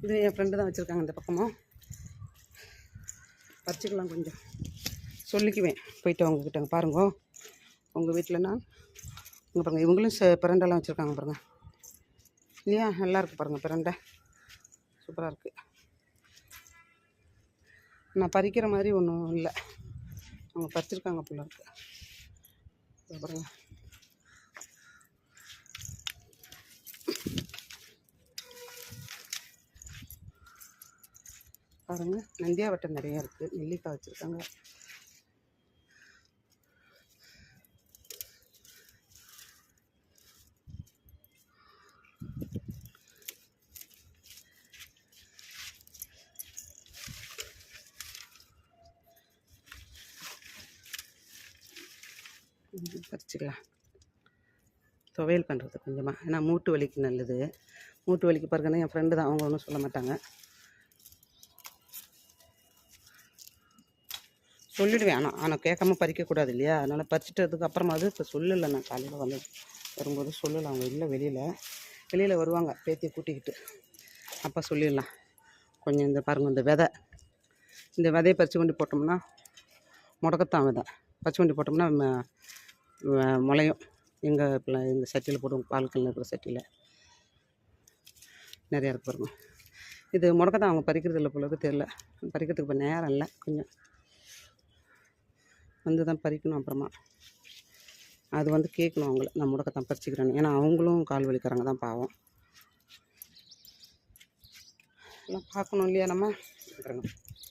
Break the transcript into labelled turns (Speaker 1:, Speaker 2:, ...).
Speaker 1: இது என் ஃப்ரெண்டு தான் வச்சுருக்காங்க இந்த பக்கமும். பறிச்சிக்கலாம் கொஞ்சம் சொல்லிக்குவேன் போயிட்டு அவங்கக்கிட்ட. பாருங்க உங்கள் வீட்டில் நான் இங்கே பாருங்கள் இவங்களும் பிரண்டெல்லாம் வச்சுருக்காங்க பாருங்கள். இல்லையா நல்லா இருக்குது பாருங்கள் பிரண்டை சூப்பராக இருக்குது. நான் பறிக்கிற மாதிரி ஒன்றும் இல்லை, அவங்க பறிச்சிருக்காங்க போல இருக்கு. பாருங்கள் பாருங்கள் நந்தியாவட்டை நிறையா இருக்குது. நெல்லிக்காய் வச்சுருக்காங்க. பறிச்சிக்கலாம் துவையல் பண்ணுறது கொஞ்சமாக. ஏன்னா மூட்டு வலிக்கு நல்லது. மூட்டு வலிக்கு பாருங்கன்னா என் ஃப்ரெண்டு தான், அவங்க ஒன்றும் சொல்ல மாட்டாங்க. சொல்லிவிடுவேன் ஆனால் கேட்காம பறிக்கக்கூடாது இல்லையா, அதனால் பறிச்சிட்டதுக்கு அப்புறமா இப்போ சொல்லலை. நான் காலையில் வந்து வரும்போது சொல்லலை, அவங்க இல்லை வெளியில் வருவாங்க பேத்தியை கூட்டிக்கிட்டு, அப்போ சொல்லிடலாம். கொஞ்சம் இந்த பாருங்கள் இந்த விதையை பறித்து கொண்டு போட்டோம்னா முடக்கத்தான் விதை பறித்து கொண்டு போட்டோம்னா முளையும். எங்கள் சட்டியில் போடுவோம், பால் கல்லில் இருக்கிற சட்டியில் நிறையா இருக்கு பாருங்க. இது முடக்கத்தான் அவங்க பறிக்கிறது இல்லை போல தெரியல, பறிக்கிறதுக்கு இப்போ நேரம் இல்லை. கொஞ்சம் வந்து தான் பறிக்கணும். அப்புறமா அது வந்து கேட்கணும் அவங்கள, நான் முடக்கத்தான் பறிச்சிக்கிறேன்னு. ஏன்னா அவங்களும் கால் வலிக்கிறாங்க தான் பாவம். எல்லாம் பார்க்கணும் இல்லையா நம்ம.